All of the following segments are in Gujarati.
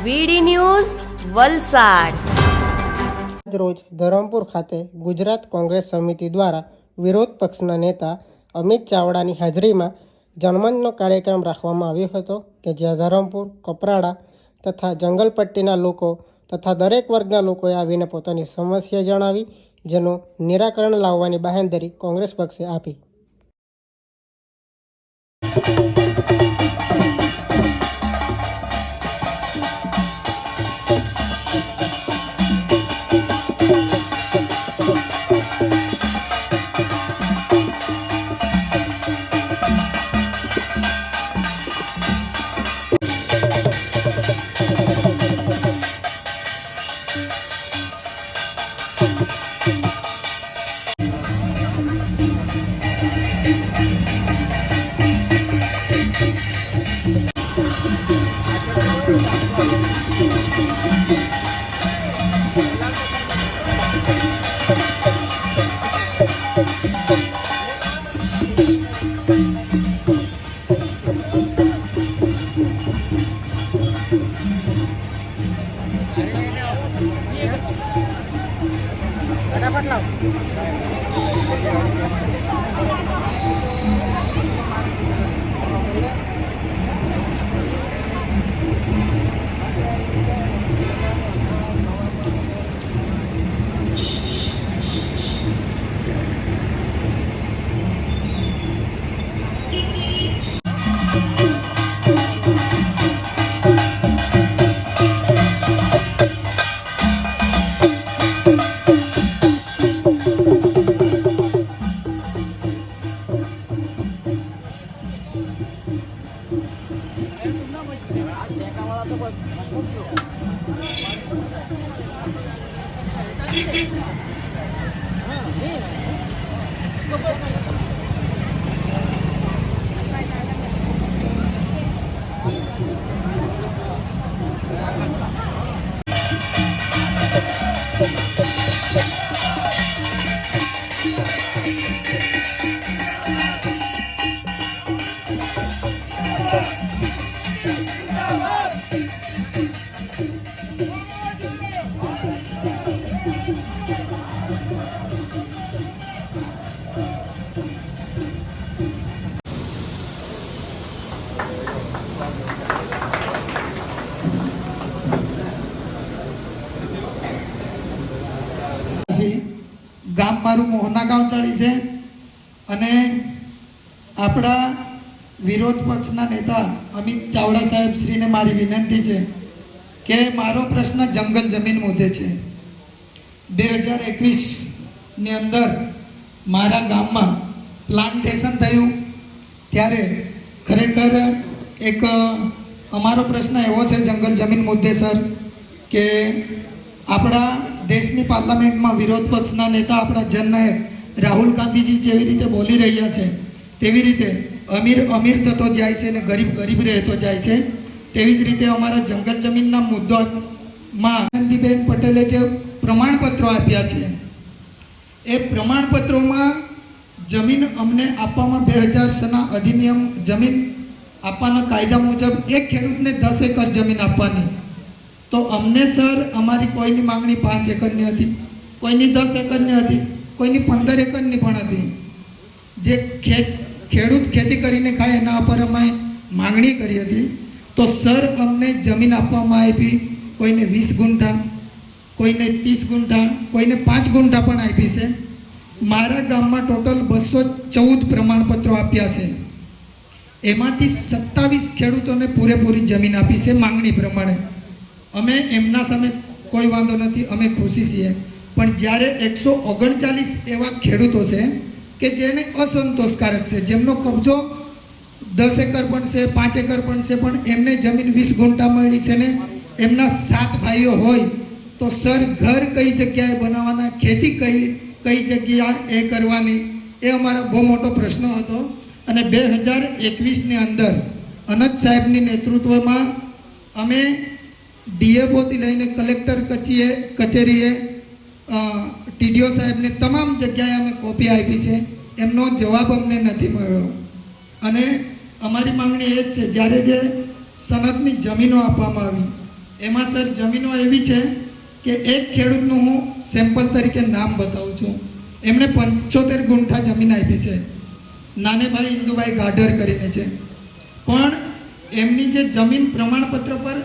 વીડી ન્યૂઝ વલસાડ। રોજ ધરમપુર ખાતે ગુજરાત કોંગ્રેસ સમિતિ દ્વારા વિરોધ પક્ષના નેતા અમિત ચાવડાની હાજરીમાં જનમંચનો કાર્યક્રમ રાખવામાં આવ્યો હતો કે જ્યાં ધરમપુર, કપરાડા તથા જંગલપટ્ટીના લોકો તથા દરેક વર્ગના લોકોએ આવીને પોતાની સમસ્યા જણાવી, જેનું નિરાકરણ લાવવાની બાંહેધરી કોંગ્રેસ પક્ષે આપી। ગામ મારું મોહના ગાંવ ચાળી છે અને આપણા વિરોધ પક્ષના નેતા અમિત ચાવડા સાહેબ શ્રીને મારી વિનંતી છે કે મારો પ્રશ્ન જંગલ જમીન મુદ્દે છે। 2021ની અંદર મારા ગામમાં પ્લાન્ટેશન થયું ત્યારે ખરેખર એક અમારો પ્રશ્ન એવો છે જંગલ જમીન મુદ્દે સર કે આપણા દેશની પાર્લામેન્ટમાં વિરોધ પક્ષના નેતા આપણા જનનાયક રાહુલ ગાંધીજી જેવી રીતે બોલી રહ્યા છે તેવી રીતે અમીર અમીર થતો જાય છે અને ગરીબ ગરીબ રહેતો જાય છે, તેવી જ રીતે અમારા જંગલ જમીનના મુદ્દામાં આનંદીબેન પટેલે જે પ્રમાણપત્રો આપ્યા છે એ પ્રમાણપત્રોમાં જમીન અમને આપવામાં 2006ના અધિનિયમ જમીન આપવાના કાયદા મુજબ એક ખેડૂતને 10 એકર જમીન આપવાની, તો અમને સર અમારી કોઈની માંગણી 5 એકરની હતી, કોઈની 10 એકરની હતી, કોઈની 15 એકરની પણ હતી। જે ખેડૂત ખેતી કરીને ખાય એના પર અમે માંગણી કરી હતી, તો સર અમને જમીન આપવામાં આવી કોઈને 20 ગુંઠા, કોઈને 30 ગુંઠા, કોઈને 5 ગુંઠા પણ આપી છે। મારા ગામમાં ટોટલ 214 પ્રમાણપત્રો આપ્યા છે, એમાંથી 27 ખેડૂતોને પૂરેપૂરી જમીન આપી છે માંગણી પ્રમાણે। અમે એમના સામે કોઈ વાંધો નથી, અમે ખુશી છીએ, પણ જ્યારે 139 એવા ખેડૂતો છે કે જેને અસંતોષકારક છે, જેમનો કબજો 10 એકર પણ છે, 5 એકર પણ છે, પણ એમને જમીન 20 ગુંઠા મળી છે ને એમના 7 ભાઈઓ હોય, તો સર ઘર કઈ જગ્યાએ બનાવવાના, ખેતી કઈ જગ્યા એ કરવાની, એ અમારો બહુ મોટો પ્રશ્ન હતો। અને 2021ની અંદર અનંત સાહેબની નેતૃત્વમાં અમે ડીએફઓથી લઈને કલેક્ટર કચેરીએ ટીડીઓ સાહેબને તમામ જગ્યાએ અમે કોપી આપી છે, એમનો જવાબ અમને નથી મળ્યો। અને અમારી માંગણી એ જ છે, જ્યારે જે સનદની જમીનો આપવામાં આવી એમાં સર જમીનો એવી છે કે એક ખેડૂતનું હું સેમ્પલ તરીકે નામ બતાવું છું. એમણે 75 ગુંઠા જમીન આપી છે. નાનેભાઈ ઇન્દુભાઈ ગાઢર કરીને છે. પણ એમની જે જમીન પ્રમાણપત્ર પર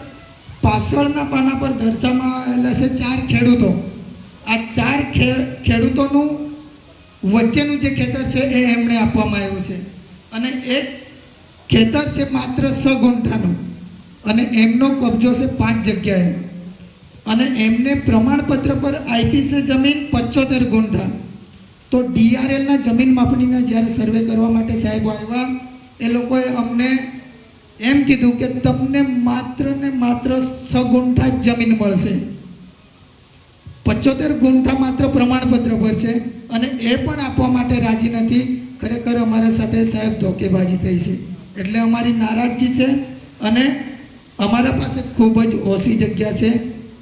પાછળના પાના પર દર્શાવવામાં આવેલા છે 4 ખેડૂતો. આ 4 ખેડૂતોનું વચ્ચેનું જે ખેતર છે એ એમણે આપવામાં આવ્યું છે. અને એક ખેતર છે માત્ર 6 ગુંઠાનું અને એમનો કબજો છે 5 જગ્યાએ. અને એમને પ્રમાણપત્ર પર આપી છે જમીન 75 ગુંઠા. તો DRLના જમીન માપણીના જ્યારે સર્વે કરવા માટે સાહેબ આવ્યા, એ લોકોએ અમને એમ કીધું કે તમને માત્ર ને માત્ર 6 ગુંઠા જ જમીન મળશે. 75 ગુંઠા માત્ર પ્રમાણપત્ર પર છે અને એ પણ આપવા માટે રાજી નથી. ખરેખર અમારા સાથે સાહેબ ધોકેબાજી થઈ છે. એટલે અમારી નારાજગી છે અને અમારા પાસે ખૂબ જ ઓછી જગ્યા છે.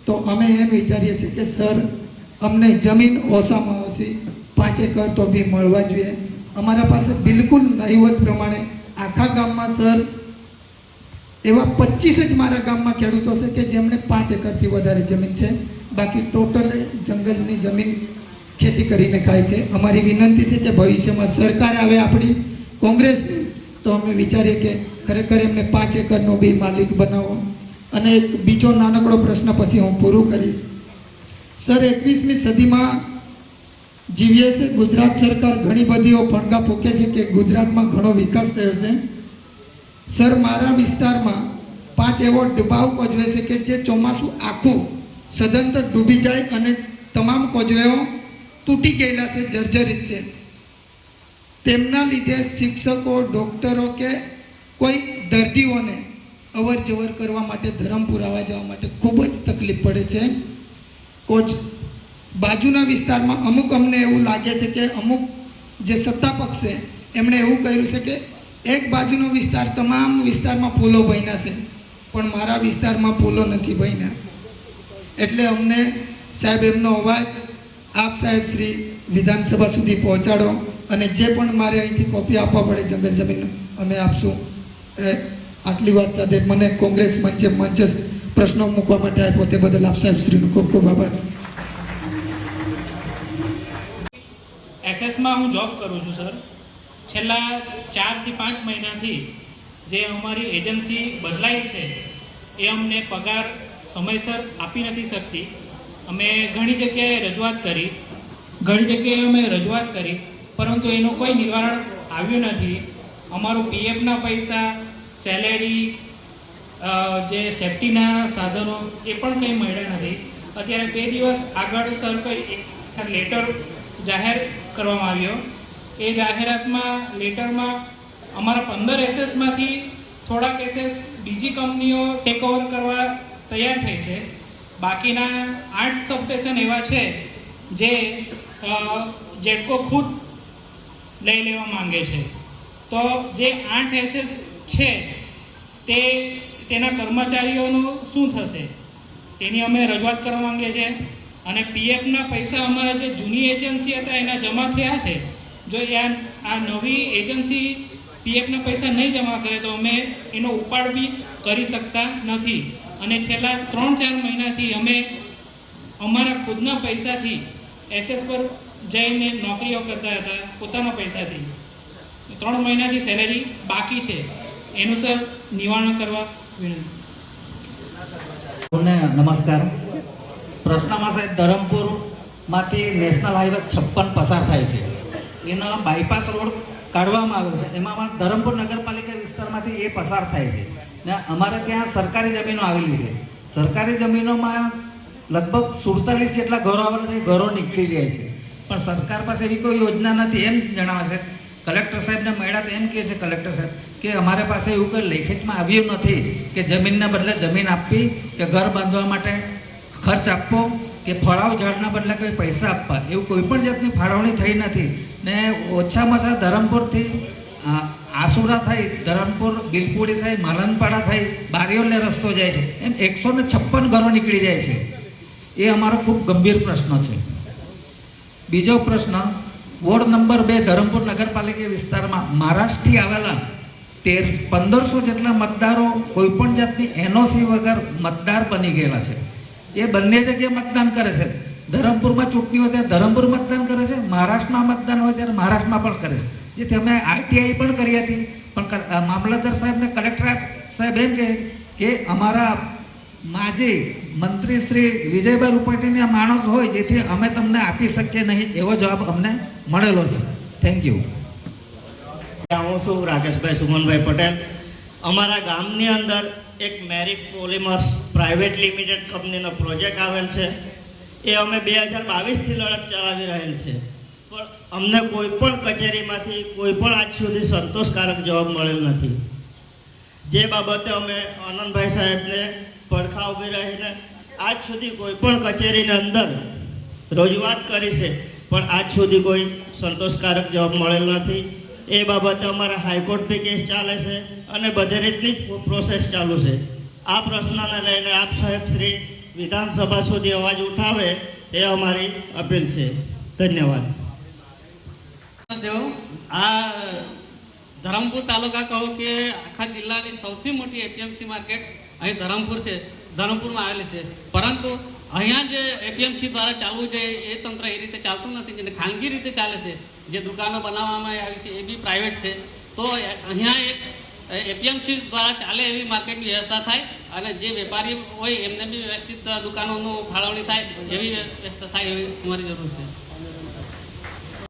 તો અમે એમ વિચારીએ છીએ કે સર, અમને જમીન ઓછામાં ઓછી 5 એકર તો બી મળવા જોઈએ. અમારા પાસે બિલકુલ નહીવત પ્રમાણે આખા ગામમાં સર એવા 25 જ મારા ગામમાં ખેડૂતો છે કે જેમણે 5 એકરથી વધારે જમીન છે. બાકી ટોટલ જંગલની જમીન ખેતી કરીને ખાય છે. અમારી વિનંતી છે કે ભવિષ્યમાં સરકાર આવે આપણી કોંગ્રેસની, તો અમે વિચારીએ કે ખરેખર એમને 5 એકરનો બી માલિક બનાવો. અને એક બીજો નાનકડો પ્રશ્ન પછી હું પૂરું કરીશ. સર, 21મી સદીમાં જીવીએ છે. ગુજરાત સરકાર ઘણી બધીઓ ફણગા ફૂંકે છે કે ગુજરાતમાં ઘણો વિકાસ થયો છે. સર, મારા વિસ્તારમાં 5 એવો ડબાવ કોઝવે છે કે જે ચોમાસું આખું સદંતર ડૂબી જાય અને તમામ કોઝવેઓ તૂટી ગયેલા છે, જર્જરિત છે. તેમના લીધે શિક્ષકો, ડૉક્ટરો કે કોઈ દર્દીઓને અવર જવર કરવા માટે ધરમપુર આવવા જવા માટે ખૂબ જ તકલીફ પડે છે. બાજુના વિસ્તારમાં અમુક અમને એવું લાગે છે કે અમુક જે સત્તા પક્ષ છે એમણે એવું કહ્યું છે કે એક બાજુનો વિસ્તાર, તમામ વિસ્તારમાં પુલો બન્યા છે, પણ મારા વિસ્તારમાં પુલો નથી બન્યા. એટલે અમને સાહેબ એમનો અવાજ આપ સાહેબ શ્રી વિધાનસભા સુધી પહોંચાડો અને જે પણ મારે અહીંથી કોપી આપવા પડે જંગલ જમીન અમે આપશું. આટલી વાત સાથે મને કોંગ્રેસ મંચ પ્રશ્નો મૂકવા માટે આપ્યો તે બદલ આપ સાહેબ શ્રીનો ખૂબ ખૂબ આભાર. એસએસમાં હું જોબ કરું છું સર. છેલ્લા 4 થી 5 મહિનાથી જે અમારી એજન્સી બદલાઈ છે એ અમને પગાર સમયસર આપી નથી શકતી. અમે ઘણી જગ્યાએ રજૂઆત કરી, પરંતુ એનું કોઈ નિવારણ આવ્યું નથી. અમારું PFના પૈસા, સેલેરી, જે સેફટીના સાધનો એ પણ કંઈ મળ્યા નથી. અત્યારે 2 દિવસ આગળ સર કોઈ એક લેટર જાહેર કરવામાં આવ્યો. એ લેટરમાં અમારા 15 એસએસમાંથી થોડાક એસએસ બીજી કંપનીઓ ટેક ઓવર કરવા તૈયાર થઈ છે. બાકીના 8 સબસ્ટેશન એવા છે જે જેટકો ખુદ લઈ લેવા માંગે છે. તો જે 8 એસએસ છે તેના કર્મચારીઓનું શું થશે તેની અમે રજૂઆત કરવા માંગીએ છીએ. અને PFના પૈસા અમારા જે જૂની એજન્સી હતા એના જમા થયા છે. જો આ નવી એજન્સી PFના પૈસા નહીં જમા કરે તો અમે એનો ઉપાડ બી કરી શકતા નથી. અને છેલ્લા 3-4 મહિનાથી અમે અમારા ખુદના પૈસાથી SS પર જઈને નોકરીઓ કરતા હતા, પોતાના પૈસાથી. 3 મહિનાથી સેલેરી બાકી છે. એનું સર નિવારણ કરવા વિનંતી. નમસ્કાર. પ્રશ્નમાં સાહેબ, ધરમપુરમાંથી નેશનલ હાઈવે 56 પસાર થાય છે. એનો બાયપાસ રોડ કાઢવામાં આવેલો છે. એમાં ધરમપુર નગરપાલિકા વિસ્તારમાંથી એ પસાર થાય છે ને અમારે ત્યાં સરકારી જમીનો આવેલી છે. સરકારી જમીનોમાં લગભગ 47 જેટલા ઘરો આવેલા છે. ઘરો નીકળી જાય છે, પણ સરકાર પાસે એવી કોઈ યોજના નથી એમ જણાવે છે. કલેક્ટર સાહેબને મળ્યા તો એમ કહે છે કલેક્ટર સાહેબ કે અમારે પાસે એવું કંઈ લેખિતમાં આવ્યું નથી કે જમીનના બદલે જમીન આપવી, કે ઘર બાંધવા માટે ખર્ચ આપવો, કે ફળાવ ઝાડના બદલે કોઈ પૈસા આપવા, એવું કોઈ પણ જાતની ફાળવણી થઈ નથી. ને ઓછામાં ઓછા ધરમપુરથી આસુરા થઈ, ધરમપુર બિલપુડી થઈ, માલનપાડા થઈ, બારીઓલે રસ્તો જાય છે. એમ 156 ઘરો નીકળી જાય છે. એ અમારો ખૂબ ગંભીર પ્રશ્ન છે. બીજો પ્રશ્ન, વોર્ડ નંબર 2 ધરમપુર નગરપાલિકા વિસ્તારમાં મહારાષ્ટ્રથી આવેલા 1500 જેટલા મતદારો કોઈ પણ જાતની એનઓસી વગર મતદાર બની ગયેલા છે. એ બંને જગ્યાએ મતદાન કરે છે. ધરમપુરમાં ચૂંટણી હોય ત્યારે ધરમપુર મતદાન કરે છે, મહારાષ્ટ્રમાં મતદાન હોય ત્યારે મહારાષ્ટ્રમાં પણ કરે છે. જેથી અમે આરટીઆઈ પણ કરી હતી, પણ મામલતદાર સાહેબને કલેક્ટર સાહેબ એમ કહે કે અમારા માજી મંત્રી શ્રી વિજયભાઈ રૂપાણીના માણસ હોય જેથી અમે તમને આપી શકીએ નહીં, એવો જવાબ અમને મળેલો છે. Thank you. હું છું રાકેશભાઈ સુમનભાઈ પટેલ. અમારા ગામની અંદર એક મેરિટ પોલિમર્સ પ્રાઇવેટ લિમિટેડ કંપનીનો પ્રોજેક્ટ આવેલ છે. એ અમે 2022થી લડત ચલાવી રહેલ છે, પણ અમને કોઈ પણ કચેરીમાંથી કોઈ પણ આજ સુધી સંતોષકારક જવાબ મળેલ નથી. જે બાબતે અમે આનંદભાઈ સાહેબને પડખા ઊભી રહીને આજ સુધી કોઈ પણ કચેરીની અંદર રજૂઆત કરી છે, પણ આજ સુધી કોઈ સંતોષકારક જવાબ મળેલ નથી. એ બાબતે અમારા હાઈકોર્ટ બી કેસ ચાલે છે અને બધી રીતની પ્રોસેસ ચાલુ છે. આ પ્રશ્નને લઈને આપ સાહેબ શ્રી વિધાનસભા સુધી અવાજ ઉઠાવે એ અમારી અપીલ છે. ધન્યવાદ. આ ધરમપુર તાલુકા કહો કે આખા જિલ્લાની સૌથી મોટી એપીએમસી માર્કેટ અહીં ધરમપુર છે, ધરમપુરમાં આવેલી છે. પરંતુ અહીંયા જે એપીએમસી દ્વારા ચાલવું જોઈએ એ તંત્ર એ રીતે ચાલતું નથી, જેને ખાનગી રીતે ચાલે છે. જે દુકાનો બનાવવામાં આવી છે એ બી પ્રાઇવેટ છે. તો અહીંયા એક એપીએમસી દ્વારા ચાલે એવી માર્કેટની વ્યવસ્થા થાય અને જે વેપારી હોય એમને બી વ્યવસ્થિત દુકાનોનું ફાળવણી થાય એવી વ્યવસ્થા થાય એવી અમારી જરૂર છે.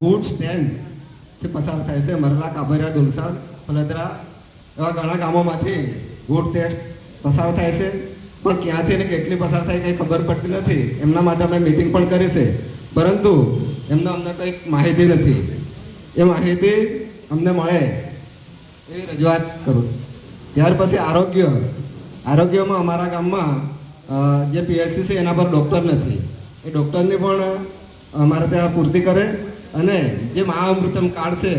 ગુડ સ્ટેન્ડથી પસાર થાય છે. મરલા, કાભરિયા, દુલસાડ, ફલદરા એવા ઘણા ગામોમાંથી ગુડ સ્ટેન્ડ પસાર થાય છે, પણ ક્યાંથી ને કેટલી પસાર થાય કંઈ ખબર પડતી નથી. એમના માટે અમે મિટિંગ પણ કરી છે, પરંતુ અમને કંઈક માહિતી નથી. એ માહિતી અમને મળે એવી રજૂઆત કરું. ત્યાર પછી આરોગ્યમાં અમારા ગામમાં જે પીએચસી છે એના પર ડૉક્ટર નથી. એ ડૉક્ટરની પણ અમારે ત્યાં પૂર્તિ કરે અને જે મહાઅમૃતમ કાર્ડ છે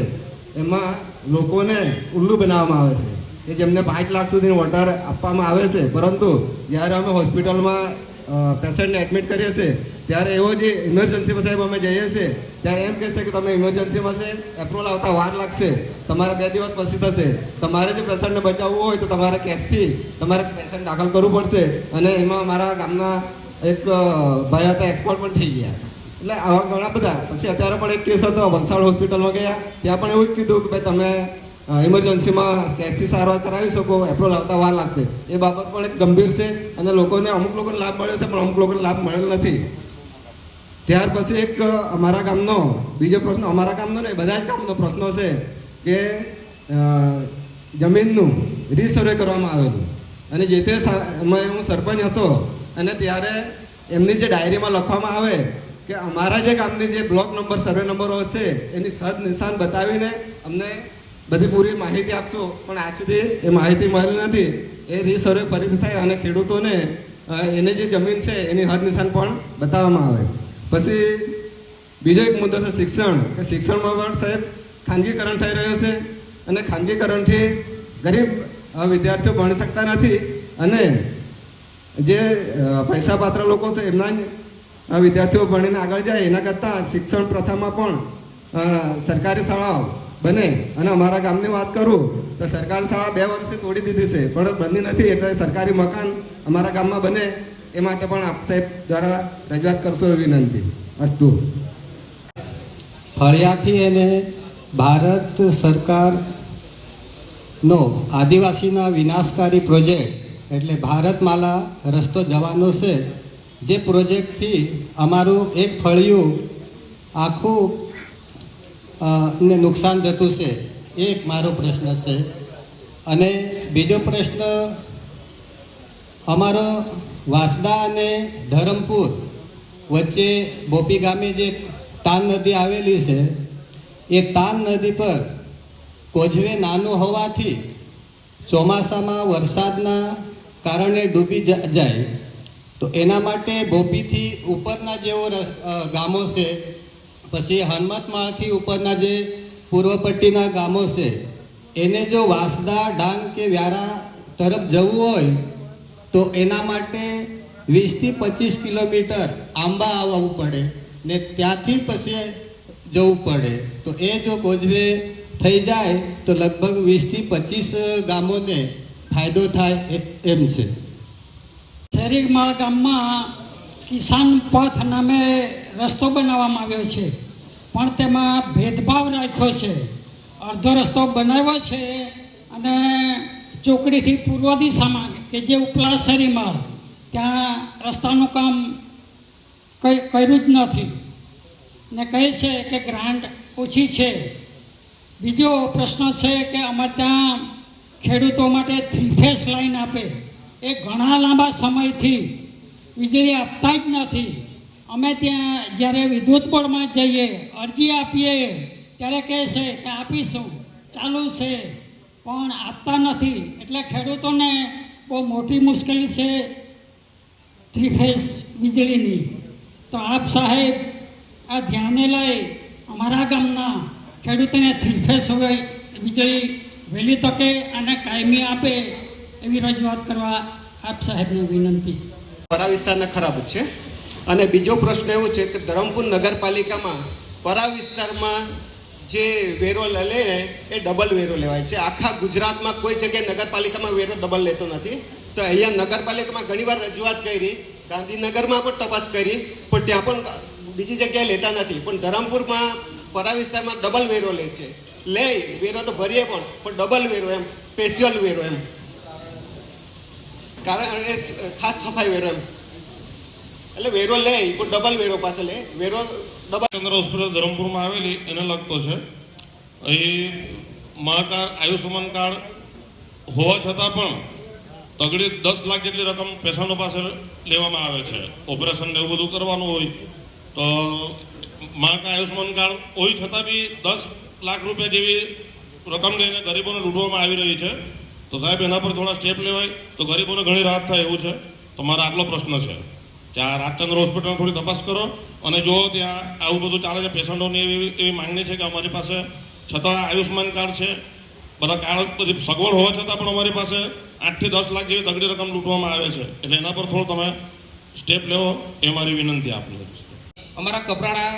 એમાં લોકોને ઉલ્લુ બનાવવામાં આવે છે કે જેમને 5 લાખ સુધીનો વોટર આપવામાં આવે છે, પરંતુ જ્યારે અમે હોસ્પિટલમાં પેશન્ટને એડમિટ કરીએ છીએ ત્યારે એવો જે ઇમરજન્સીમાં સાહેબ અમે જઈએ છીએ ત્યારે એમ કહેશે કે તમે ઇમરજન્સીમાં છે, એપ્રુવલ આવતા વાર લાગશે, તમારે 2 દિવસ પછી થશે. તમારે જે પેશન્ટને બચાવવું હોય તો તમારે કેશથી તમારે પેશન્ટ દાખલ કરવું પડશે. અને એમાં અમારા ગામના એક ભાઈ હતા, એક્સપર્ટ પણ થઈ ગયા. એટલે આવા ઘણા બધા. પછી અત્યારે પણ એક કેસ હતો, વલસાડ હોસ્પિટલમાં ગયા, ત્યાં પણ એવું જ કીધું કે ભાઈ તમે ઇમરજન્સીમાં કેશથી સારવાર કરાવી શકો, એપ્રુવલ આવતા વાર લાગશે. એ બાબત પણ એક ગંભીર છે અને અમુક લોકોને લાભ મળ્યો છે પણ અમુક લોકોને લાભ મળેલ નથી. ત્યાર પછી એક અમારા ગામનો બીજો પ્રશ્ન, અમારા ગામનો નહીં બધા જ ગામનો પ્રશ્ન છે કે જમીનનું રીસર્વે કરવામાં આવેલું. અને જે તે સમયે હું સરપંચ હતો અને ત્યારે એમની જે ડાયરીમાં લખવામાં આવે કે અમારા જે ગામની જે બ્લોક નંબર સર્વે નંબરો છે એની સદ નિશાન બતાવીને અમને બધી પૂરી માહિતી આપશો, પણ આજ સુધી એ માહિતી મળી નથી. એ રીસર્વે ફરીથી થાય અને ખેડૂતોને એની જે જમીન છે એની હદ નિશાન પણ બતાવવામાં આવે. પછી બીજો એક મુદ્દો છે શિક્ષણ, કે શિક્ષણમાં પણ સાહેબ ખાનગીકરણ થઈ રહ્યું છે અને ખાનગીકરણથી ગરીબ વિદ્યાર્થીઓ ભણી શકતા નથી અને જે પૈસાપાત્ર લોકો છે એમના વિદ્યાર્થીઓ ભણીને આગળ જાય. એના કરતાં શિક્ષણ પ્રથામાં પણ સરકારી શાળાઓ બને. અને અમારા ગામની વાત કરું તો સરકારી શાળા 2 વર્ષથી તોડી દીધી છે પણ બની નથી, એટલે સરકારી મકાન અમારા ગામમાં બને એ માટે પણ આપ સાહેબ દ્વારા રજૂઆત કરશો એવી વિનંતી. અસ્તુ. ફળિયાથી એને ભારત સરકારનો આદિવાસીના વિનાશકારી પ્રોજેક્ટ એટલે ભારતમાલા રસ્તો જવાનો છે. જે પ્રોજેક્ટથી અમારું એક ફળિયું આખું ને નુકસાન થતું છે. એ એક મારો પ્રશ્ન છે. અને બીજો પ્રશ્ન, અમારો વાંસદા અને ધરમપુર વચ્ચે બોપી ગામે જે તાન નદી આવેલી છે એ તાન નદી પર કોઝવે નાનું હોવાથી ચોમાસામાં વરસાદના કારણે ડૂબી જાય. તો એના માટે બોપીથી ઉપરના જેવો ગામો છે, પછી હનુમતમાળથી ઉપરના જે પૂર્વ પટ્ટીના ગામો છે એને જો વાંસદા, ડાંગ કે વ્યારા તરફ જવું હોય તો એના માટે 20થી 25 કિલોમીટર આંબા આવવું પડે ને ત્યાંથી પછી જવું પડે. તો એ જો કોઝવે થઈ જાય તો લગભગ 20થી 25 ગામોને ફાયદો થાય એમ છે. શેરીમાળ ગામમાં કિસાન પથ નામે રસ્તો બનાવવામાં આવ્યો છે, પણ તેમાં ભેદભાવ રાખ્યો છે. અડધો રસ્તો બનાવ્યો છે અને ચોકડીથી પૂર્વ દિશામાં કે જે ઉપલા શેરીમાળ ત્યાં રસ્તાનું કામ કર્યું જ નથી ને કહે છે કે ગ્રાન્ટ ઓછી છે. બીજો પ્રશ્ન છે કે અમારે ત્યાં ખેડૂતો માટે 3 ફેઝ લાઈન આપે, એ ઘણા લાંબા સમયથી વીજળી આપતા જ નથી. અમે ત્યાં જ્યારે વિદ્યુત બોર્ડમાં જઈએ, અરજી આપીએ ત્યારે કહે છે કે આપીશું, ચાલુ છે, પણ આપતા નથી. એટલે ખેડૂતોને બહુ મોટી મુશ્કેલી છે 3 ફેઝ વીજળીની. તો આપ સાહેબ આ ધ્યાને લઈ અમારા ગામના ખેડૂતોને 3 ફેઝ વીજળી વહેલી તકે અને કાયમી આપે એવી રજૂઆત કરવા આપ સાહેબને વિનંતી છે. પરા વિસ્તારના ખરાબ જ છે. અને બીજો પ્રશ્ન એવો છે કે ધરમપુર નગરપાલિકામાં પરા વિસ્તારમાં જે વેરો લે એ ડબલ વેરો લેવાય છે. આખા ગુજરાતમાં કોઈ જગ્યાએ નગરપાલિકામાં વેરો ડબલ લેતો નથી. તો અહીંયા નગરપાલિકામાં ઘણીવાર રજૂઆત કરી, ગાંધીનગરમાં પણ તપાસ કરી, પણ ત્યાં પણ બીજી જગ્યાએ લેતા નથી. પણ ધરમપુરમાં પરા વિસ્તારમાં ડબલ વેરો લે છે. લે વેરો તો ભરીએ પણ ડબલ વેરો, એમ સ્પેશિયલ વેરો, એમ કારણ એ ખાસ સફાઈ વેરો, એમ એટલે વેરો લે પણ ડબલ વેરો પાસે લે. વેરો ડબલ. ચંદ્ર હોસ્પિટલ ધરમપુરમાં આવેલી એને લગતો છે. અહીં મહાકાર્ડ આયુષ્યમાન કાર્ડ હોવા છતાં પણ તગડી 10 લાખ જેટલી રકમ પેશન્ટો પાસે લેવામાં આવે છે. ઓપરેશન ને એવું બધું કરવાનું હોય તો મહાકાર્ડ આયુષ્યમાન કાર્ડ હોય છતાં બી 10 લાખ રૂપિયા જેવી રકમ લઈને ગરીબોને લૂંટવામાં આવી રહી છે. તો સાહેબ એના પર થોડા સ્ટેપ લેવાય તો ગરીબોને ઘણી રાહત થાય એવું છે. તો મારો આટલો પ્રશ્ન છે કે આ રાજચંદ્ર હોસ્પિટલની થોડી તપાસ કરો અને જો ત્યાં આવું બધું ચાલે છે, પેશન્ટોની એવી માંગણી છે કે અમારી પાસે છતાં આયુષ્યમાન કાર્ડ છે, બધા કાર્ડ બધી સગવડ હોવા છતાં પણ અમારી પાસે 8 થી 10 લાખ જેવી તગડી રકમ લૂંટવામાં આવે છે. એટલે એના પર થોડું તમે સ્ટેપ લેવો એ મારી વિનંતી આપને. અમારા કપરાડા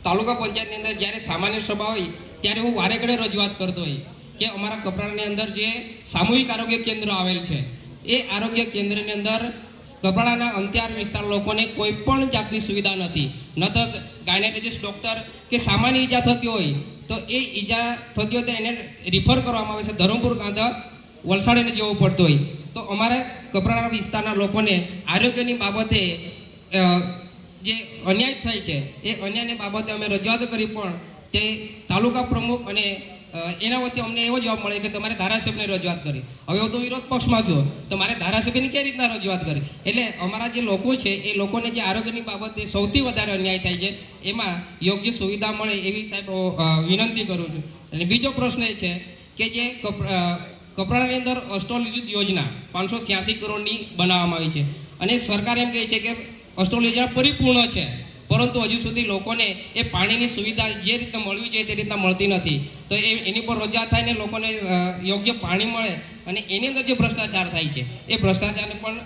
તાલુકા પંચાયતની અંદર જ્યારે સામાન્ય સભા હોય ત્યારે હું વારે ઘડે રજૂઆત કરતો હોય કે અમારા કપરાડાની અંદર જે સામૂહિક આરોગ્ય કેન્દ્ર આવેલ છે એ આરોગ્ય કેન્દ્રની અંદર કપરાડાના અંત્યાર વિસ્તાર લોકોને કોઈ પણ જાતની સુવિધા નથી. ન તો ગાયનેકોલોજીસ્ટ ડૉક્ટર કે સામાન્ય ઈજા થતી હોય તો એ ઈજા થતી હોય તો એને રિફર કરવામાં આવે છે ધરમપુર કાંધા વલસાડને જવું પડતું હોય. તો અમારા કપરાડા વિસ્તારના લોકોને આરોગ્યની બાબતે જે અન્યાય થાય છે એ અન્યાયની બાબતે અમે રજૂઆત કરી, પણ તે તાલુકા પ્રમુખ અને એના વચ્ચે અમને એવો જવાબ મળે કે તમારે ધારાસભ્યને રજૂઆત કરી. હવે હું તો વિરોધ પક્ષમાં છું, તો મારે ધારાસભ્યની કઈ રીતના રજૂઆત કરી? એટલે અમારા જે લોકો છે એ લોકોને જે આરોગ્યની બાબતે સૌથી વધારે અન્યાય થાય છે એમાં યોગ્ય સુવિધા મળે એવી સાહેબ વિનંતી કરું છું. અને બીજો પ્રશ્ન એ છે કે જે કપરાડાની અંદર અસ્ટોલ યોજના 586 કરોડની બનાવવામાં આવી છે અને સરકાર એમ કહે છે કે અસ્ટોલ યોજના પરિપૂર્ણ છે, પરંતુ હજુ સુધી લોકોને એ પાણીની સુવિધા જે રીતે મળવી જોઈએ તે રીતના મળતી નથી. તો એની પર રજૂઆત થાય ને લોકોને યોગ્ય પાણી મળે અને એની અંદર જે ભ્રષ્ટાચાર થાય છે એ ભ્રષ્ટાચારને પણ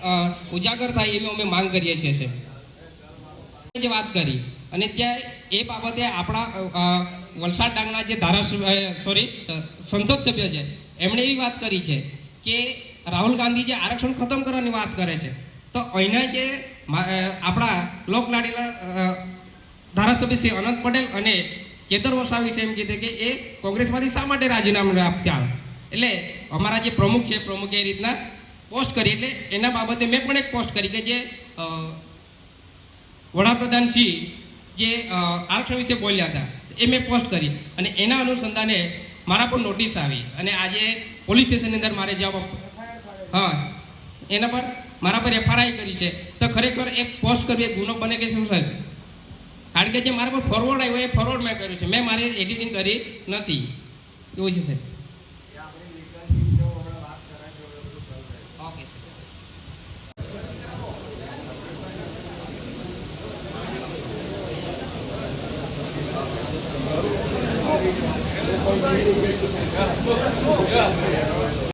ઉજાગર થાય એવી અમે માંગ કરીએ છીએ. જે વાત કરી અને ત્યાં એ બાબતે આપણા વલસાડ ડાંગના જે સંસદ સભ્ય છે એમણે એવી વાત કરી છે કે રાહુલ ગાંધી જે આરક્ષણ ખતમ કરવાની વાત કરે છે, તો અહીંના જે આપણા લોકલાડીલા ધારાસભ્ય શ્રી અનંત પટેલ અને ચેતર વસાવી છે એમ કીધે કે એ કોંગ્રેસમાંથી શા માટે રાજીનામું આપ્યા. એટલે અમારા જે પ્રમુખ છે પ્રમુખે એ રીતના પોસ્ટ કરી, એટલે એના બાબતે મેં પણ એક પોસ્ટ કરી કે જે વડાપ્રધાનશ્રી જે આરક્ષણ વિશે બોલ્યા હતા એ મેં પોસ્ટ કરી અને એના અનુસંધાને મારા પર નોટિસ આવી અને આજે પોલીસ સ્ટેશનની અંદર મારે જવાબ એના પર મારા પર એફઆરઆઈ કરી છે. તો ખરેખર એક પોસ્ટ કરવી એક ગુનો બને કે શું સાહેબ? કારણ કે જે મારા પર ફોરવર્ડ આવ્યો એ ફોરવર્ડ મેં કર્યું છે, મેં મારી એડિટિંગ કરી નથી. એવું છે સાહેબ. ઓકે સાહેબ.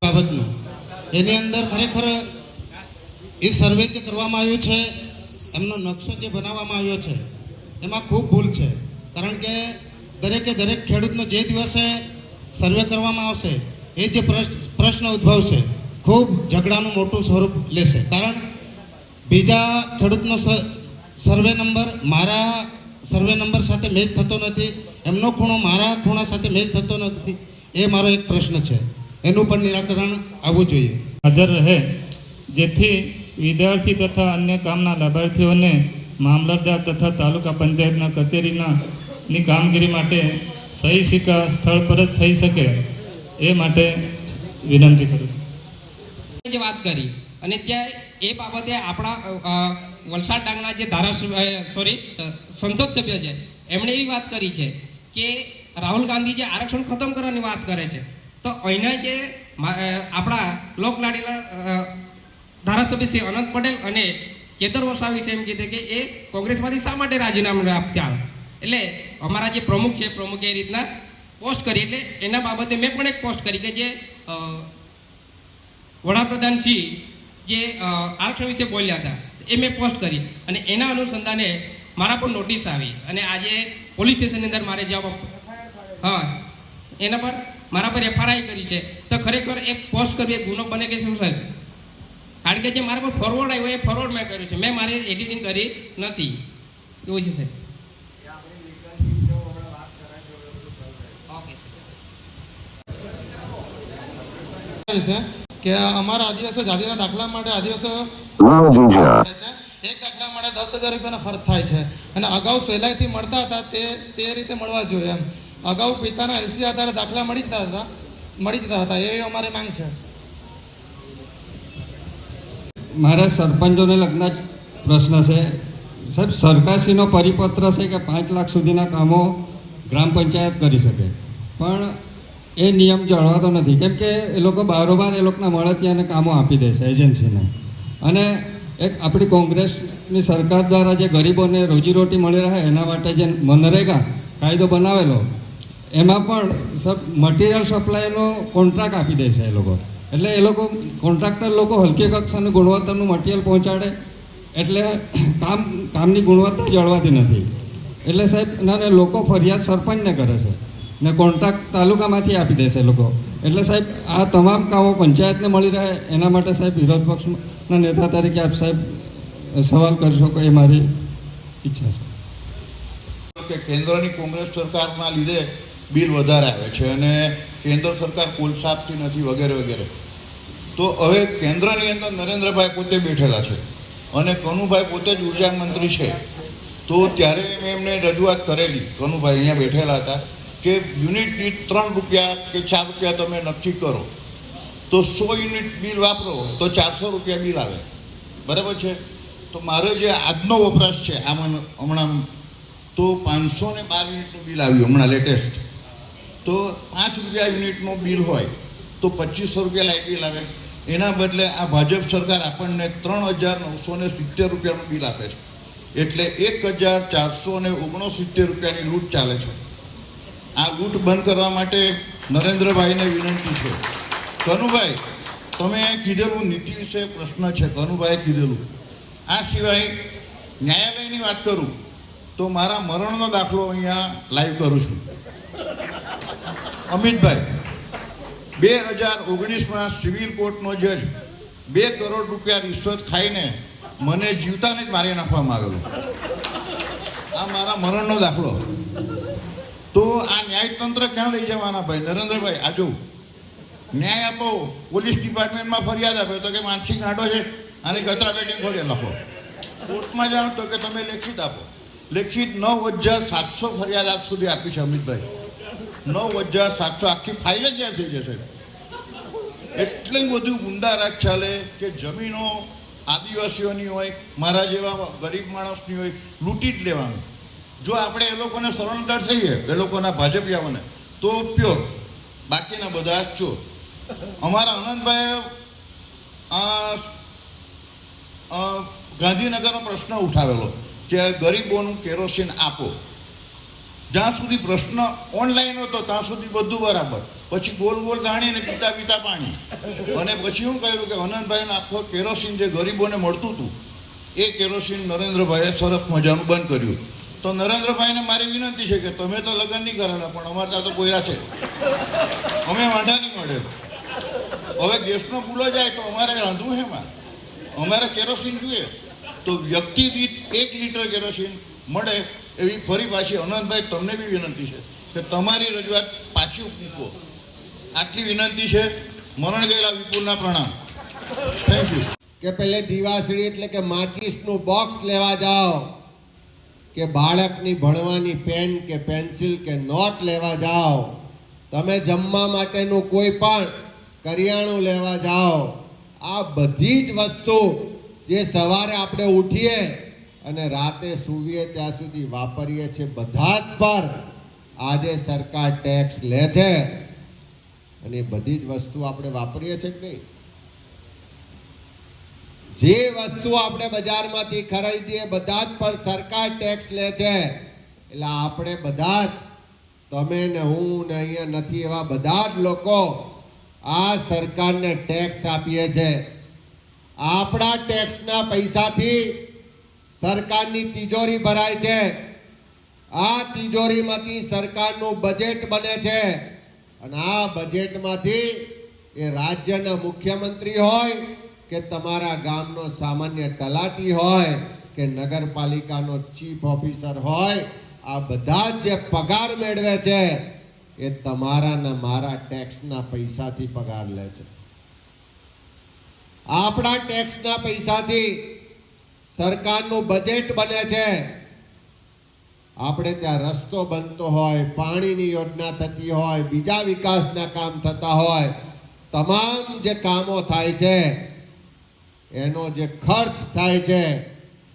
બાબતનું એની અંદર ખરેખર એ સર્વે જે કરવામાં આવ્યું છે, એમનો નકશો જે બનાવવામાં આવ્યો છે એમાં ખૂબ ભૂલ છે. કારણ કે દરેકે દરેક ખેડૂતનો જે દિવસે સર્વે કરવામાં આવશે એ જે પ્રશ્ન ઉદ્ભવશે ખૂબ ઝઘડાનું મોટું સ્વરૂપ લેશે. કારણ બીજા ખેડૂતનો સર્વે નંબર મારા સર્વે નંબર સાથે મેચ થતો નથી, એમનો ખૂણો મારા ખૂણા સાથે મેચ થતો નથી. એ મારો એક પ્રશ્ન છે, એનું પણ નિરાકરણ આવવું જોઈએ. હાજર રહે જેથી વિદ્યાર્થી તથા અન્ય કામના લાભાર્થીઓને મામલતદાર તથા તાલુકા પંચાયતના કચેરીની કામગીરી માટે સહી સિક્કા સ્થળ પર જ થઈ શકે એ માટે વિનંતી કરું છું. જે વાત કરી અને ત્યાં એ બાબતે આપણા વલસાડ ડાંગના જે સંસદ સભ્ય છે એમણે એવી વાત કરી છે કે રાહુલ ગાંધી જે આરક્ષણ ખતમ કરવાની વાત કરે છે, તો અહીંના જે આપણા લોકલાડીલા ધારાસભ્ય શ્રી અનંત પટેલ અને ચેતર વસાવી છે એમ કીધે કે એ કોંગ્રેસમાંથી શા માટે રાજીનામું આપતા આવે. એટલે અમારા જે પ્રમુખ છે પ્રમુખે એ રીતના પોસ્ટ કરી, એટલે એના બાબતે મેં પણ એક પોસ્ટ કરી કે જે વડાપ્રધાનશ્રી જે આરક્ષણ વિશે બોલ્યા હતા એ મેં પોસ્ટ કરી અને એના અનુસંધાને મારા પર નોટિસ આવી અને આજે પોલીસ સ્ટેશનની અંદર મારે જવાબ એના પર મારા પર એફઆરઆઈ કરી છે. તો ખરેખર એક પોસ્ટ કરવી એક ગુનો બને કે શું સાહેબ? કારણ કે જે મારા પર ફોરવર્ડ આવ્યો એ ફોરવર્ડ મેં કર્યું છે, મેં મારી એડિટિંગ કરી નથી. એવું છે સાહેબ. કે અમારા આદિવાસીઓ જાતિના દાખલા માટે આદિવાસીઓ એક દાખલા માટે 10,000 રૂપિયાનો ખર્ચ થાય છે અને અગાઉ સહેલાઈથી મળતા હતા તે રીતે મળવા જોઈએ. એમ અગાઉ પિતાના એલસી આધારે દાખલા મળી જતા હતા. એ અમારી માંગ છે. મારા સરપંચોને લગતા જ પ્રશ્ન છે સાહેબ. સરકારશ્રીનો પરિપત્ર છે કે 5 લાખ સુધીના કામો ગ્રામ પંચાયત કરી શકે, પણ એ નિયમ જળવાતો નથી. કેમ કે એ લોકો બારોબાર એ લોકોના મળતિયાને કામો આપી દે છે એજન્સીને. અને એક આપણી કોંગ્રેસની સરકાર દ્વારા જે ગરીબોને રોજીરોટી મળી રહે એના માટે જે મનરેગા કાયદો બનાવેલો એમાં પણ મટીરિયલ સપ્લાયનો કોન્ટ્રાક્ટ આપી દે છે એ લોકો. એટલે એ લોકો કોન્ટ્રાક્ટર લોકો હલકી કક્ષાનું ગુણવત્તાનું મટીરિયલ પહોંચાડે એટલે કામની ગુણવત્તા જળવાતી નથી. એટલે સાહેબ ના લોકો ફરિયાદ સરપંચને કરે છે ને કોન્ટ્રાક્ટ તાલુકામાંથી આપી દેશે લોકો. એટલે સાહેબ આ તમામ કામો પંચાયતને મળી રહે એના માટે સાહેબ વિરોધ પક્ષના નેતા તરીકે આપ સાહેબ સવાલ કરી શકો એ મારી ઈચ્છા છે. કે કેન્દ્રની કોંગ્રેસ સરકારના લીધે બિલ વધારે આવે છે અને કેન્દ્ર સરકાર કોલસા આપતી નથી વગેરે વગેરે. તો હવે કેન્દ્રની અંદર નરેન્દ્રભાઈ પોતે બેઠેલા છે અને કનુભાઈ પોતે જ ઉર્જા મંત્રી છે. તો ત્યારે મેં એમને રજૂઆત કરેલી, કનુભાઈ અહીંયા બેઠેલા હતા, કે યુનિટ દીઠ 3 રૂપિયા કે 4 રૂપિયા તમે નક્કી કરો તો 100 યુનિટ બિલ વાપરો તો 400 રૂપિયા બિલ આવે. બરાબર છે? તો મારે જે આજનો વપરાશ છે આમાં હમણાં તો 512 યુનિટનું બિલ આવ્યું હમણાં લેટેસ્ટ. તો 5 રૂપિયા યુનિટનું બિલ હોય તો 2500 રૂપિયા લાઇટ બિલ આવે. એના બદલે આ ભાજપ સરકાર આપણને 3,970 રૂપિયાનું બિલ આપે છે. એટલે 1,469 રૂપિયાની લૂંટ ચાલે છે. આ લૂંટ બંધ કરવા માટે નરેન્દ્રભાઈને વિનંતી છે. કનુભાઈ, તમે કીધેલું નીતિ વિશે પ્રશ્ન છે, કનુભાઈએ કીધેલું. આ સિવાય ન્યાયાલયની વાત કરું તો મારા મરણનો દાખલો અહીંયા લાઈવ કરું છું. અમિતભાઈ, 2019માં સિવિલ કોર્ટનો જજ 2 કરોડ રૂપિયા રિશ્વત ખાઈને મને જીવતાને જ મારી નાખવામાં આવેલો. આ મારા મરણનો દાખલો. તો આ ન્યાયતંત્ર ક્યાં લઈ જવાના ભાઈ? નરેન્દ્રભાઈ, આ જો ન્યાય આપો. પોલીસ ડિપાર્ટમેન્ટમાં ફરિયાદ આપે તો કે માનસિક ગાંઠો છે આની ગતરા બેટિંગ ખોલી લખો. કોર્ટમાં જાઓ તો કે તમે લેખિત આપો. લેખિત 9,700 ફરિયાદ આજ સુધી આપી છે અમિતભાઈ. 9,700 આખી ફાઇલ જ યાદ થઈ જશે. એટલી બધું ગુંડા રાજ ચાલે કે જમીનો આદિવાસીઓની હોય, મારા જેવા ગરીબ માણસની હોય, લૂંટી જ લેવાનું. જો આપણે એ લોકોને સરેન્ડર થઈએ, એ લોકોના ભાજપિયાઓને, તો પ્યોર, બાકીના બધા ચોર. અમારા અનંતભાઈએ ગાંધીનગરનો પ્રશ્ન ઉઠાવેલો કે ગરીબોનું કેરોસીન આપો. જ્યાં સુધી પ્રશ્ન ઓનલાઈન હતો ત્યાં સુધી બધું બરાબર. પછી ગોલ ગોલ ધાણીને પીતા પીતા પાણી. અને પછી હું કહ્યું કે અનંતભાઈને આખો કેરોસીન જે ગરીબોને મળતું હતું એ કેરોસીન નરેન્દ્રભાઈએ સરસ મજાનું બંધ કર્યું. તો નરેન્દ્રભાઈને મારી વિનંતી છે કે તમે તો લગ્ન નહીં કરેલા, પણ અમારે ત્યાં તો કોયરા છે, અમે વાંધા નહીં મળે. હવે ગેસનો પુલો જાય તો અમારે રાંધવું હેમાં, અમારે કેરોસીન જોઈએ, તો વ્યક્તિ દીઠ 1 લીટર કેરોસીન મળે એવી ફરી પાછી અનંતભાઈ તમને બી વિનંતી છે કે તમારી રજૂઆત પાછી મૂકો. આટલી વિનંતી છે. મરણ ગયેલા વિપુલના પ્રણામ. Thank you. કે પેલે દિવાસળી એટલે કે માચીસનું બોક્સ લેવા જાઓ, કે બાળકની ભણવાની પેન કે પેન્સિલ કે નોટ લેવા જાઓ, તમે જમવા માટેનું કોઈ પણ કરિયાણું લેવા જાઓ, આ બધી જ વસ્તુ જે સવારે આપણે ઉઠીએ અને રાતે સૂવીએ ત્યાં સુધી વાપરીએ છીએ, બધા જ પર આજે સરકાર ટેક્સ લે છે. અને એ બધી જ વસ્તુ આપણે વાપરીએ છીએ કે નહીં? જે વસ્તુ આપણે બજારમાંથી ખરીદીએ બધા જ પર સરકાર ટેક્સ લે છે. એટલે આપણે બધા જ, તમે ને હું ને અહીંયા નથી એવા બધા જ લોકો આ સરકારને ટેક્સ આપીએ છે. આપણા ટેક્સના પૈસાથી સરકારની તિજોરી ભરાય છે. આ તિજોરીમાંથી સરકારનું બજેટ બને છે અને આ બજેટમાંથી એ રાજ્યના મુખ્યમંત્રી હોય કે તમારા ગામનો સામાન્ય તલાટી હોય કે નગરપાલિકાનો ચીફ ઓફિસર હોય, આ બધા જે પગાર મેળવે છે એ તમારા ને મારા ટેક્સના પૈસાથી પગાર લે છે. આપણા ટેક્સના પૈસાથી સરકારનું બજેટ બને છે. આપણે ત્યાં રસ્તો બનતો હોય, પાણીની યોજના થતી હોય, બીજા વિકાસના કામ થતા હોય, તમામ જે કામો થાય છે એનો જે ખર્ચ થાય છે,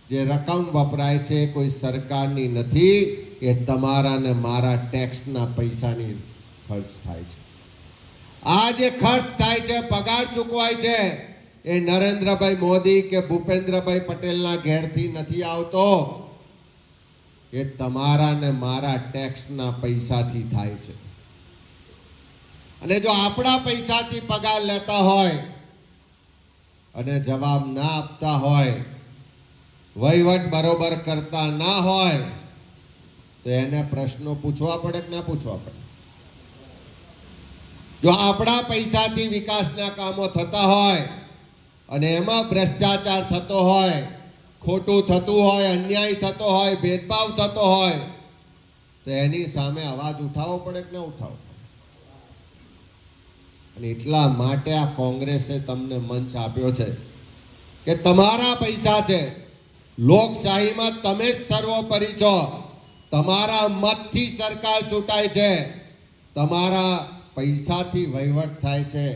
જે રકમ વપરાય છે, કોઈ સરકારની નથી, એ તમારા ને મારા ટેક્સના પૈસાની ખર્ચ થાય છે. આ જે ખર્ચ થાય છે, પગાર ચૂકવાય છે, એ નરેન્દ્રભાઈ મોદી કે ભૂપેન્દ્રભાઈ પટેલના ઘેરથી નથી આવતો, એ તમારા ને મારા ટેક્સના પૈસાથી થાય છે. અને જો આપણા પૈસાથી પગાર લેતા હોય અને જવાબ ના આપતા હોય, વહીવટ બરોબર કરતા ના હોય, તો એને પ્રશ્નો પૂછવા પડે કે ના પૂછવા પડે? જો આપણા પૈસાથી વિકાસના કામો થતા હોય અને એમાં ભ્રષ્ટાચાર થતો હોય, ખોટું થતું હોય, અન્યાય થતો હોય, ભેદભાવ થતો હોય, તો એની સામે અવાજ ઉઠાવવો પડે કે ના ઉઠાવવો? અને એટલા માટે આ કોંગ્રેસે તમને મંચ આપ્યો છે કે તમારા પૈસા છે, લોકશાહીમાં તમે જ સર્વોપરી છો, તમારા મતથી સરકાર ચૂંટાય છે, તમારા પૈસાથી વહીવટ થાય છે.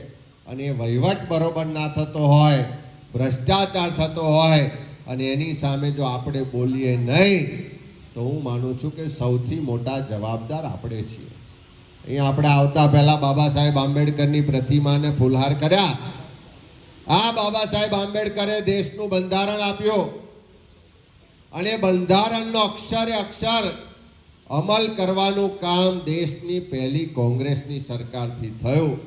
અને એ વહીવટ બરોબર ના થતો હોય, ભ્રષ્ટાચાર થતો હોય અને એની સામે જો આપણે બોલીએ નહીં, તો હું માનું છું કે સૌથી મોટા જવાબદાર આપણે છીએ. અહીંયા આપણે આવતા પહેલા બાબા સાહેબ આંબેડકરની પ્રતિમાને ફૂલહાર કર્યા. આ બાબા સાહેબ આંબેડકરે દેશનું બંધારણ આપ્યું અને બંધારણનો અક્ષરે અક્ષર અમલ કરવાનું કામ દેશની પહેલી કોંગ્રેસની સરકારથી થયું.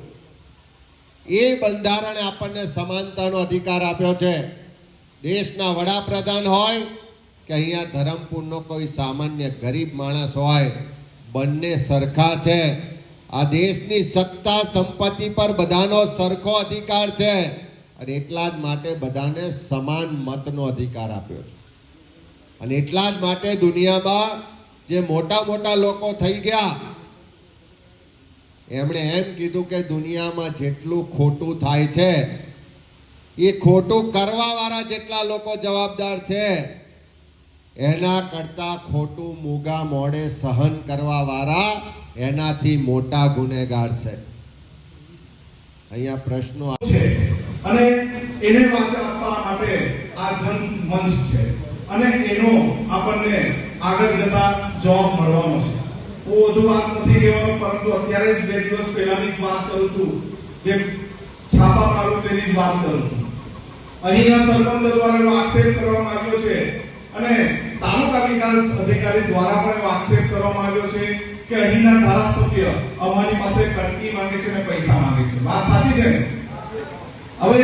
એ બંધારણે આપણને સમાનતાનો અધિકાર આપ્યો છે. દેશના વડાપ્રધાન હોય કે અહીંયા ધરમપુરનો કોઈ સામાન્ય ગરીબ માણસ હોય, બંને સરખા છે. આ દેશની સત્તા સંપત્તિ પર બધાનો સરખો અધિકાર છે અને એટલા જ માટે બધાને સમાન મતનો અધિકાર આપ્યો છે. અને એટલા જ માટે દુનિયામાં જે મોટા મોટા લોકો થઈ ગયા, એમણે એમ કીધું કે દુનિયામાં જેટલું ખોટું થાય છે એ ખોટું કરવા વાળા જેટલા લોકો જવાબદાર છે, એના કરતા ખોટું મૂગા મોડે સહન કરવા વાળા એનાથી મોટા ગુનેગાર છે. અહીંયા પ્રશ્નો છે અને એને વાચા આપવા માટે આ જન મંચ છે અને એનો આપણને આગળ જતા જવાબ મળવાનો છે. હું વધુ વાત નથી કહેવાનો, પરંતુ અત્યારે જ 2 દિવસ પહેલાની જ વાત કરું છું, જે છાપા મારું તેની જ વાત કરું છું. અહીંના સરપંચ દ્વારા આક્ષેપ કરવામાં આવ્યો છે અને તાલુકા વિકાસ અધિકારી દ્વારા પણ આક્ષેપ કરવામાં આવ્યો છે કે અહીંના ધારાસભ્ય અમારી પાસે કટકી માંગે છે અને પૈસા માંગે છે. વાત સાચી છે ને? હવે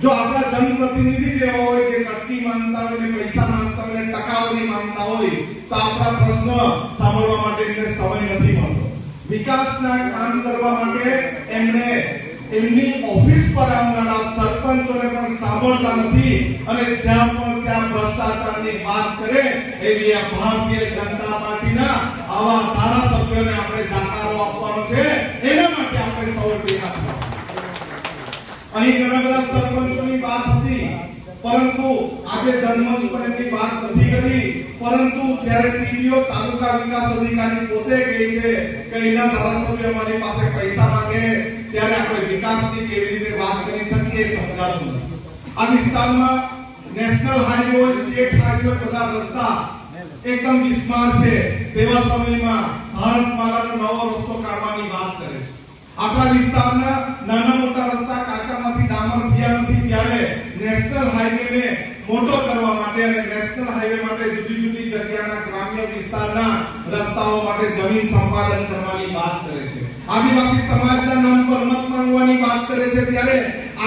જો આપણા જનપ્રતિનિધિ જ એવા હોય જે કટકી માંગતા હોય ને પૈસા માંગતા હોય ને ટકાવારી માંગતા હોય તો આપણા પ્રશ્ન સાંભળવા માટે એમને સમય નથી મળતો. વિકાસના કામ કરવા માટે એમને એમની ઓફિસ પર આવનારા સરપંચોને પણ સાંભળતા નથી અને જ્યાં પણ ત્યાં ભ્રષ્ટાચારની વાત કરે એવી આ ભારતીય જનતા પાર્ટીના આવા ધારાસભ્યોને આપણે જાકારો આપવાનો છે. એના માટે આપણે સૌ ભેગા થયા. અહીં ઘણા બધા સરપંચોની વાત હતી, પરંતુ આજે જનમંચ પર એમની વાત નથી કરી. પરંતુ જ્યારે ટીડીઓ તાલુકા વિકાસ અધિકારી પોતે કહે છે કે એના ધારાસભ્ય અમારી પાસે પૈસા માંગે ત્યારે આપણે વિકાસની કેવી રીતે વાત કરી શકીએ સમજાતું નથી. આ વિસ્તારમાં નેશનલ હાઈવે હોય, સ્ટેટ હાઈવે, બધા રસ્તા એકદમ બિસ્માર છે. તેવા સમયમાં ભારતમાળાનો નવો રસ્તો કાઢવાની વાત કરે છે. આપણા વિસ્તારના નાના મોટા રસ્તા કાચામાંથી ડામર થયા નથી ત્યારે નેશનલ હાઈવેને મોટો કરવા માટે અને નેશનલ હાઈવે માટે જુદી જુદી જગ્યાના ગ્રામ્ય વિસ્તારના રસ્તાઓ માટે જમીન સંપાદન કરવાની વાત કરે છે. આદિવાસી સમાજના નામ પર મત માંગવાની વાત કરે છે ત્યારે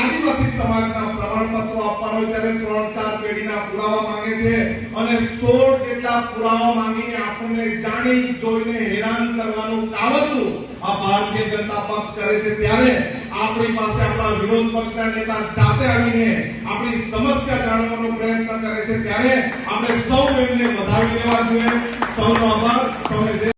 આદિવાસી સમાજના પ્રમાણપત્રો આપવાનો ત્યારે 3-4 પેઢીના પુરાવા માંગે છે અને 16 જેટલા પુરાવા માંગીને આપણને જાણી જોઈને હેરાન કરવાનું કાવતરું આ ભારતીય જનતા પક્ષ કરે છે. ત્યારે આપણી પાસે આપણા વિરોધ પક્ષના નેતા જાતે આવીને આપણી સમસ્યા જાણવાનો પ્રયત્ન કરે છે ત્યારે આપણે સૌ એમને વધાવી લેવા જોઈએ. સૌનો આભાર. સૌને